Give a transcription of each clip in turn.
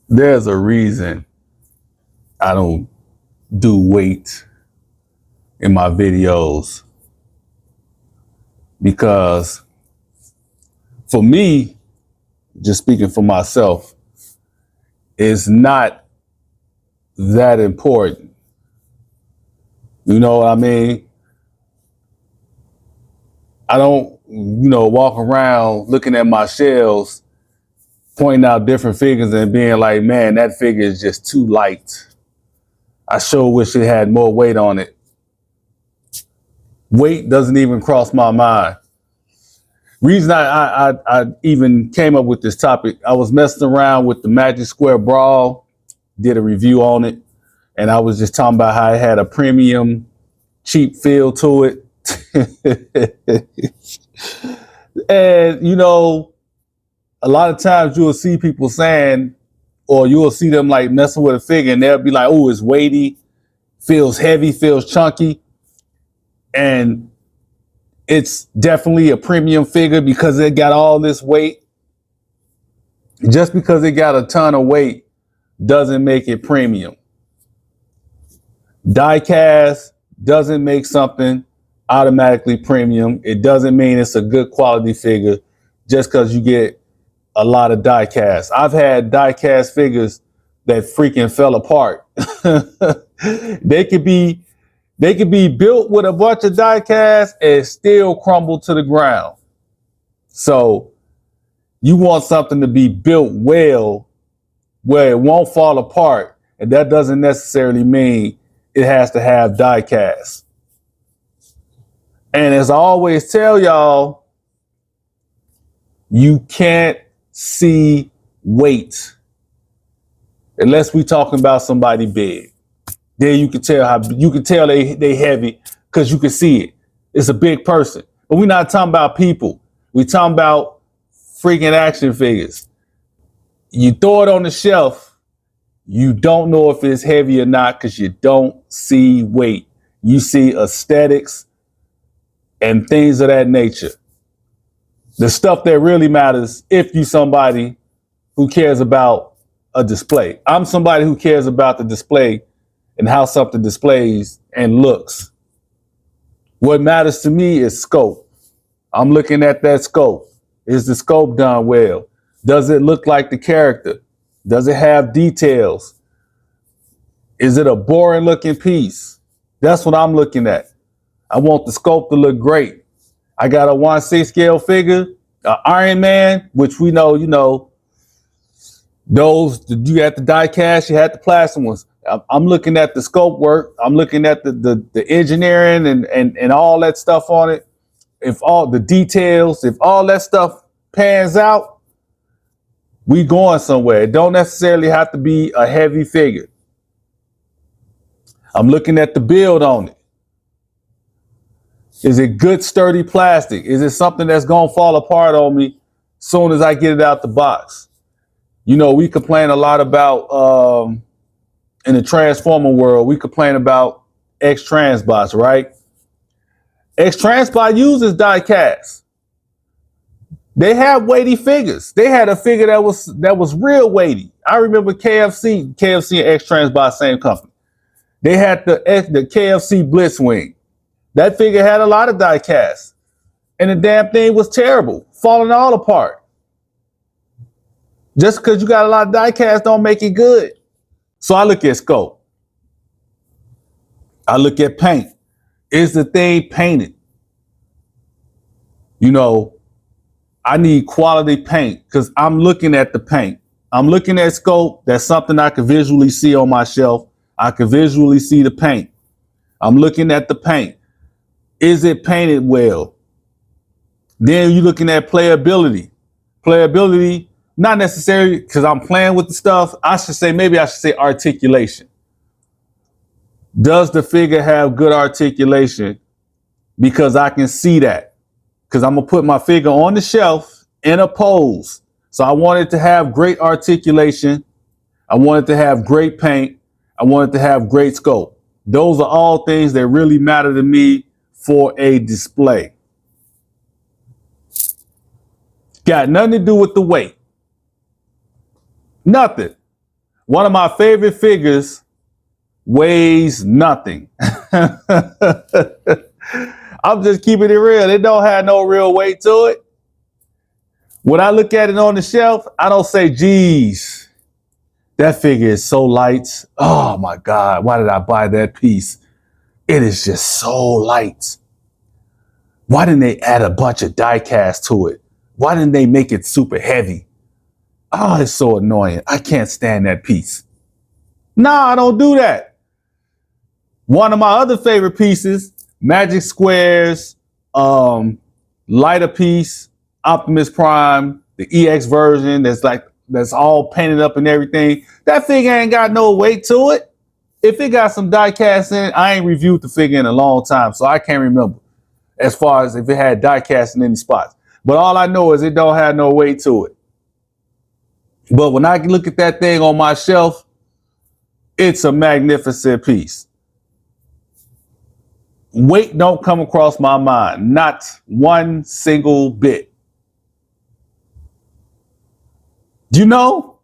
There's a reason I don't do weight in my videos, because for me, just speaking for myself, it's not that important. You know what I mean? I don't, walk around looking at my shelves, pointing out different figures and being like, man, that figure is just too light. I sure wish it had more weight on it. Weight doesn't even cross my mind. Reason I even came up with this topic, I was messing around with the Magic Square Brawl, did a review on it, and I was just talking about how it had a premium, cheap feel to it. And, a lot of times you'll see people saying, or you'll see them like messing with a figure and they'll be like, oh, it's weighty, feels heavy, feels chunky. And it's definitely a premium figure because it got all this weight. Just because it got a ton of weight doesn't make it premium. Diecast doesn't make something automatically premium. It doesn't mean it's a good quality figure just because you get a lot of diecast. I've had diecast figures that freaking fell apart. They could be built with a bunch of diecast and still crumble to the ground. So you want something to be built well where it won't fall apart, and that doesn't necessarily mean it has to have diecast. And as I always tell y'all, you can't see weight unless we talking about somebody big. Then you can tell they heavy because you can see it. It's a big person. But we're not talking about people. We're talking about freaking action figures. You throw it on the shelf, you don't know if it's heavy or not because you don't see weight. You see aesthetics and things of that nature. The stuff that really matters if you somebody who cares about a display. I'm somebody who cares about the display and how something displays and looks. What matters to me is scope. I'm looking at that scope. Is the scope done well? Does it look like the character? Does it have details? Is it a boring looking piece? That's what I'm looking at. I want the scope to look great. I got a 1/6 scale figure, Iron Man, which we know, those, you had the die cast, you had the plastic ones. I'm looking at the scope work. I'm looking at the engineering and all that stuff on it. If all the details, if all that stuff pans out, we going somewhere. It don't necessarily have to be a heavy figure. I'm looking at the build on it. Is it good, sturdy plastic? Is it something that's going to fall apart on me soon as I get it out the box? We complain a lot about, in the Transformer world, we complain about X-Transbots, right? X-Transbot uses die-cast. They have weighty figures. They had a figure that was real weighty. I remember KFC and X-Transbot, same company. They had the KFC Blitzwing. That figure had a lot of die-cast. And the damn thing was terrible, falling all apart. Just because you got a lot of die-cast don't make it good. So I look at scope. I look at paint. Is the thing painted? I need quality paint because I'm looking at the paint. I'm looking at scope. That's something I can visually see on my shelf. I can visually see the paint. I'm looking at the paint. Is it painted well? Then you're looking at playability. Playability, not necessarily because I'm playing with the stuff. Maybe I should say articulation. Does the figure have good articulation? Because I can see that. Because I'm going to put my figure on the shelf in a pose. So I want it to have great articulation. I want it to have great paint. I want it to have great scope. Those are all things that really matter to me for a display. Got nothing to do with the weight. Nothing. One of my favorite figures weighs nothing. I'm just keeping it real. It don't have no real weight to it. When I look at it on the shelf, I don't say, geez, that figure is so light. Oh my God, why did I buy that piece? It is just so light. Why didn't they add a bunch of die cast to it? Why didn't they make it super heavy? Oh, it's so annoying. I can't stand that piece. Nah, I don't do that. One of my other favorite pieces, Magic Squares, lighter piece, Optimus Prime, the EX version that's all painted up and everything. That figure ain't got no weight to it. If it got some die cast in it, I ain't reviewed the figure in a long time, so I can't remember as far as if it had die cast in any spots. But all I know is it don't have no weight to it. But when I look at that thing on my shelf, it's a magnificent piece. Weight don't come across my mind, not one single bit. You know,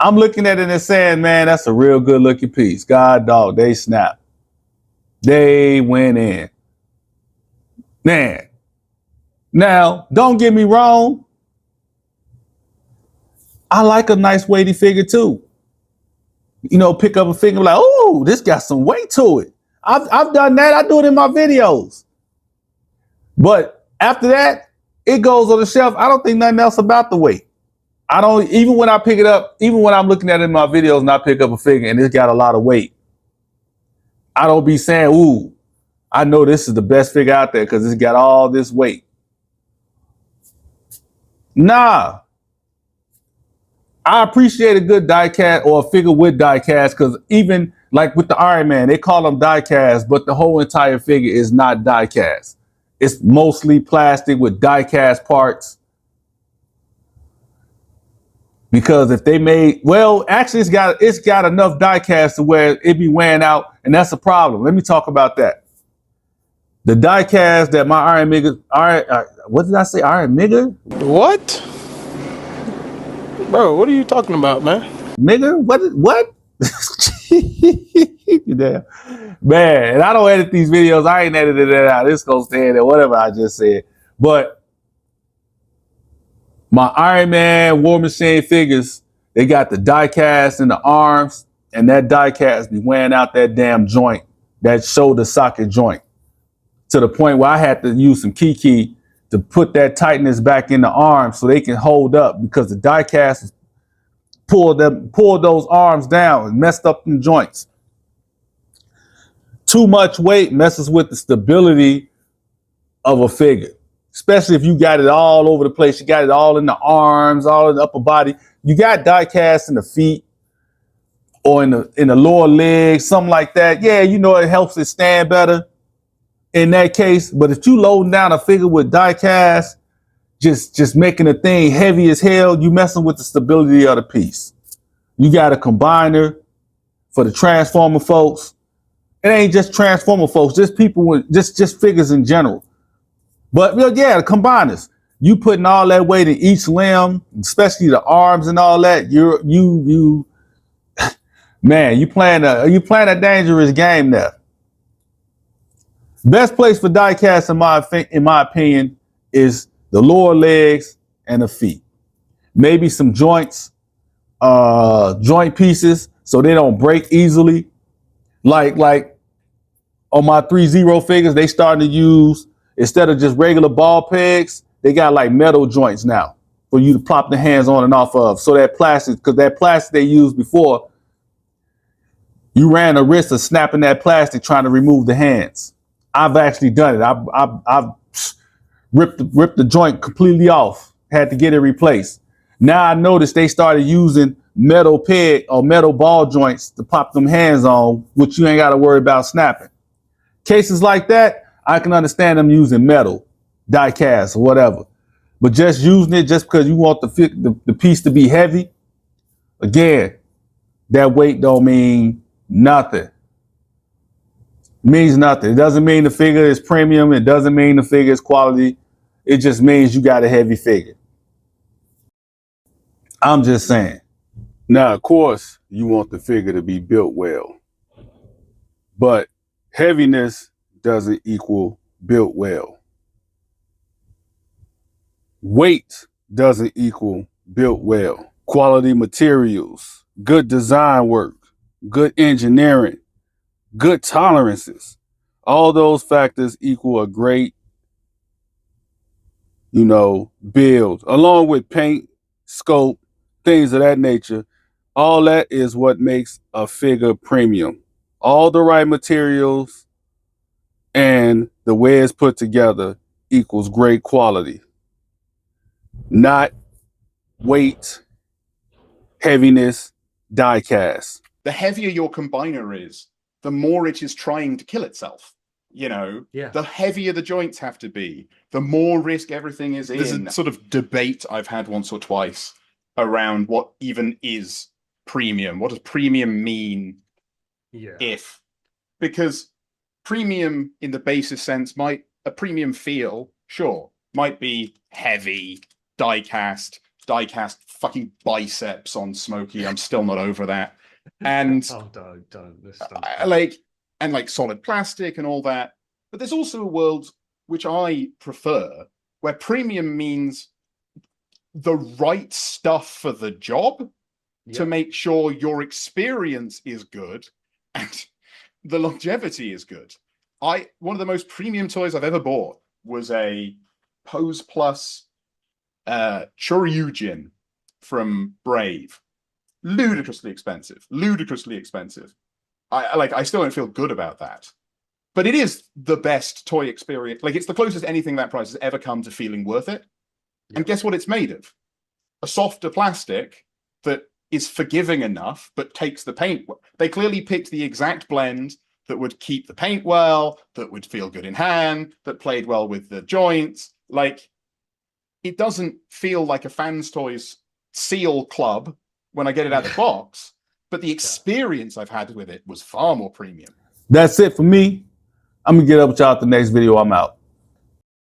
I'm looking at it and saying, man, that's a real good looking piece. God dog, they snapped. They went in. Man. Now, don't get me wrong. I like a nice weighty figure too. You know, pick up a figure like, oh, this got some weight to it. I've done that. I do it in my videos. But after that, it goes on the shelf. I don't think nothing else about the weight. I don't, even when I pick it up, even when I'm looking at it in my videos and I pick up a figure and it's got a lot of weight, I don't be saying, ooh, I know this is the best figure out there because it's got all this weight. Nah. I appreciate a good die cast or a figure with die cast because even like with the Iron Man, they call them die cast, but the whole entire figure is not die cast. It's mostly plastic with die cast parts. Because if they made, well, actually it's got enough die cast to where it be wearing out, and that's a problem. Let me talk about that. The die cast that my Iron Mega, what did I say? Iron Mega? What? Bro, what are you talking about, man? Mega? What? Damn. Man, and I don't edit these videos. I ain't edited that out. It's gonna stay in there, whatever I just said. But my Iron Man War Machine figures, they got the die cast in the arms, and that die cast be wearing out that damn joint, that shoulder socket joint, to the point where I had to use some key to put that tightness back in the arms so they can hold up, because the die cast pulled those arms down and messed up the joints. Too much weight messes with the stability of a figure, especially if you got it all over the place. You got it all in the arms, all in the upper body. You got die cast in the feet or in the lower legs, something like that. Yeah, you know, it helps it stand better in that case. But if you loading down a figure with die cast, just making the thing heavy as hell, you messing with the stability of the piece. You got a combiner for the Transformer folks. It ain't just Transformer folks, just people with just figures in general. But yeah, the combiners. You putting all that weight in each limb, especially the arms and all that. You man, you playing a dangerous game there. Best place for die cast in my opinion is the lower legs and the feet. Maybe some joints, joint pieces, so they don't break easily. Like on my 3-0 figures, they starting to use, instead of just regular ball pegs, they got like metal joints now for you to plop the hands on and off of. So that plastic, because that plastic they used before, you ran the risk of snapping that plastic trying to remove the hands. I've actually done it. I've ripped the joint completely off, had to get it replaced. Now I noticed they started using metal peg or metal ball joints to pop them hands on, which you ain't got to worry about snapping. Cases like that, I can understand them using metal, die cast or whatever. But just using it just because you want the piece to be heavy, again, that weight don't mean nothing. It means nothing. It doesn't mean the figure is premium. It doesn't mean the figure is quality. It just means you got a heavy figure. I'm just saying. Now, of course, you want the figure to be built well, but heaviness doesn't equal built well. Weight doesn't equal built well. Quality materials, good design work, good engineering, good tolerances. All those factors equal a great, build, along with paint, scope, things of that nature. All that is what makes a figure premium. All the right materials and the way it's put together equals great quality, not weight, heaviness, die cast. The heavier your combiner is, the more it is trying to kill itself. The heavier the joints have to be, the more risk everything is in. There's a sort of debate I've had once or twice around what even is premium. What does premium mean? Because premium in the basis sense a premium feel, sure, might be heavy, die-cast fucking biceps on Smokey. I'm still not over that. And don't. Solid plastic and all that. But there's also a world which I prefer, where premium means the right stuff for the job to make sure your experience is good and the longevity is good. One of the most premium toys I've ever bought was a Pose Plus Choryujin from Brave. Ludicrously expensive. I still don't feel good about that. But it is the best toy experience. It's the closest anything that price has ever come to feeling worth it. And guess what it's made of? A softer plastic that is forgiving enough, but takes the paint. They clearly picked the exact blend that would keep the paint well, that would feel good in hand, that played well with the joints. It doesn't feel like a Fans Toys Seal Club when I get it out of the box, but the experience I've had with it was far more premium. That's it for me. I'm going to get up with y'all at the next video. I'm out.